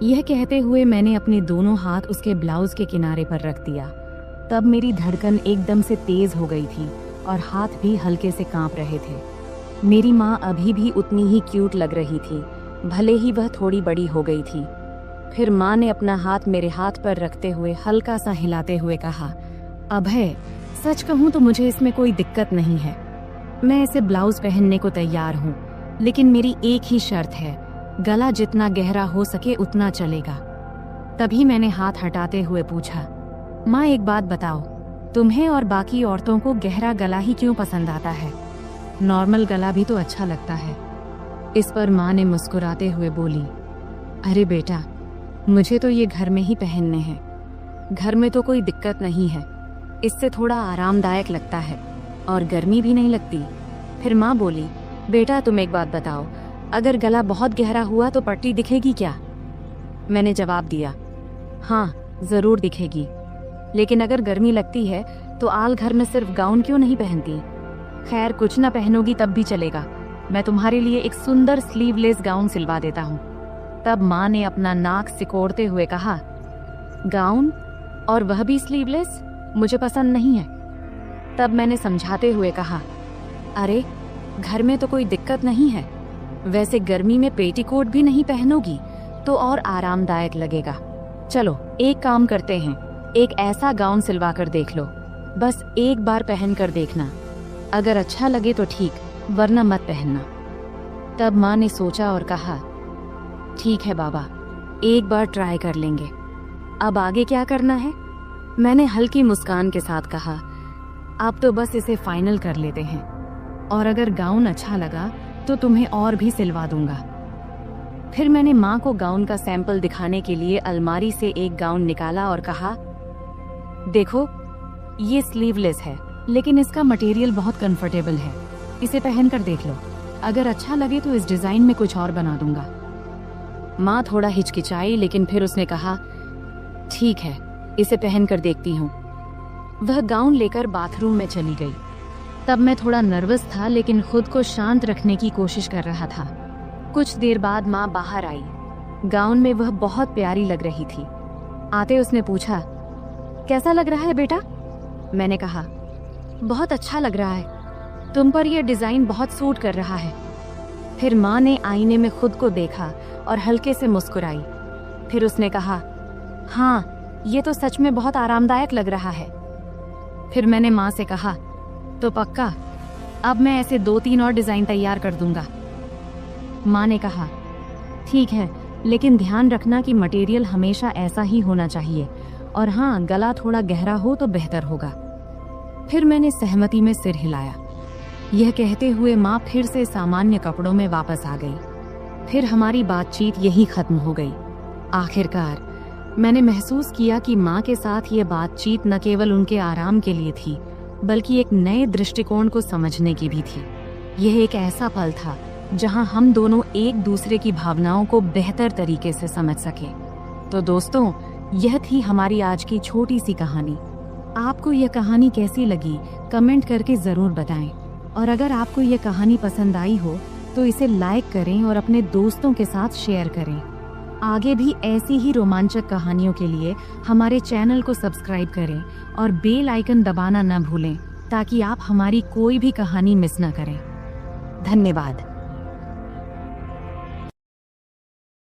यह कहते हुए मैंने अपने दोनों हाथ उसके ब्लाउज के किनारे पर रख दिया तब मेरी धड़कन एकदम से तेज हो गई थी और हाथ भी हल्के से कांप रहे थे। मेरी माँ अभी भी उतनी ही क्यूट लग रही थी, भले ही वह थोड़ी बड़ी हो गई थी। फिर माँ ने अपना हाथ मेरे हाथ पर रखते हुए हल्का सा हिलाते हुए कहा, अभय, सच कहूँ तो मुझे इसमें कोई दिक्कत नहीं है। मैं इसे ब्लाउज पहनने को तैयार हूँ, लेकिन मेरी एक ही शर्त है, गला जितना गहरा हो सके उतना चलेगा। तभी मैंने हाथ हटाते हुए पूछा, माँ एक बात बताओ, तुम्हें और बाकी औरतों को गहरा गला ही क्यों पसंद आता है? नॉर्मल गला भी तो अच्छा लगता है। इस पर माँ ने मुस्कुराते हुए बोली, अरे बेटा, मुझे तो ये घर में ही पहनने हैं। घर में तो कोई दिक्कत नहीं है, इससे थोड़ा आरामदायक लगता है और गर्मी भी नहीं लगती। फिर माँ बोली, बेटा तुम एक बात बताओ, अगर गला बहुत गहरा हुआ तो पट्टी दिखेगी क्या? मैंने जवाब दिया, हाँ जरूर दिखेगी, लेकिन अगर गर्मी लगती है तो आल घर में सिर्फ गाउन क्यों नहीं पहनती? खैर कुछ ना पहनोगी तब भी चलेगा, मैं तुम्हारे लिए एक सुंदर स्लीवलेस गाउन सिलवा देता हूँ। तब माँ ने अपना नाक सिकोड़ते हुए कहा, गाउन और वह भी स्लीवलेस? मुझे पसंद नहीं है। तब मैंने समझाते हुए कहा, अरे घर में तो कोई दिक्कत नहीं है, वैसे गर्मी में पेटीकोट भी नहीं पहनोगी तो और आरामदायक लगेगा। चलो एक काम करते हैं, एक ऐसा गाउन सिलवा कर देख लो, बस एक बार पहन कर देखना, अगर अच्छा लगे तो ठीक, वरना मत पहनना। तब माँ ने सोचा और कहा, ठीक है बाबा, एक बार ट्राई कर लेंगे, अब आगे क्या करना है? मैंने हल्की मुस्कान के साथ कहा, अब तो बस इसे फाइनल कर लेते हैं, और अगर गाउन अच्छा लगा तो तुम्हें और भी सिलवा दूंगा। फिर मैंने माँ को गाउन का सैंपल दिखाने के लिए अलमारी से एक गाउन निकाला और कहा, देखो ये स्लीवलेस है, लेकिन इसका मटेरियल बहुत कंफर्टेबल है, इसे पहन कर देख लो, अगर अच्छा लगे तो इस डिजाइन में कुछ और बना दूंगा। माँ थोड़ा हिचकिचाई, लेकिन फिर उसने कहा, ठीक है, इसे पहन कर देखती हूँ। वह गाउन लेकर बाथरूम में चली गई। तब मैं थोड़ा नर्वस था, लेकिन खुद को शांत रखने की कोशिश कर रहा था। कुछ देर बाद माँ बाहर आई। गाउन में वह बहुत प्यारी लग रही थी। आते उसने पूछा, कैसा लग रहा है बेटा? मैंने कहा, बहुत अच्छा लग रहा है, तुम पर यह डिजाइन बहुत सूट कर रहा है। फिर माँ ने आईने में खुद को देखा और हल्के से मुस्कुराई। फिर उसने कहा, हाँ ये तो सच में बहुत आरामदायक लग रहा है। फिर मैंने माँ से कहा, तो पक्का, अब मैं ऐसे 2-3 और डिजाइन तैयार कर दूंगा। माँ ने कहा, ठीक है, लेकिन ध्यान रखना कि मटेरियल हमेशा ऐसा ही होना चाहिए, और हाँ गला थोड़ा गहरा हो तो बेहतर होगा। फिर मैंने सहमति में सिर हिलाया। यह कहते हुए माँ फिर से सामान्य कपड़ों में वापस आ गई। फिर हमारी बातचीत यही खत्म हो गई। आखिरकार मैंने महसूस किया कि माँ के साथ ये बातचीत न केवल उनके आराम के लिए थी, बल्कि एक नए दृष्टिकोण को समझने की भी थी। यह एक ऐसा पल था जहां हम दोनों एक दूसरे की भावनाओं को बेहतर तरीके से समझ सके। तो दोस्तों, यह थी हमारी आज की छोटी सी कहानी। आपको यह कहानी कैसी लगी कमेंट करके जरूर बताएं, और अगर आपको यह कहानी पसंद आई हो तो इसे लाइक करें और अपने दोस्तों के साथ शेयर करें। आगे भी ऐसी ही रोमांचक कहानियों के लिए हमारे चैनल को सब्सक्राइब करें और बेल आइकन दबाना न भूलें, ताकि आप हमारी कोई भी कहानी मिस न करें। धन्यवाद।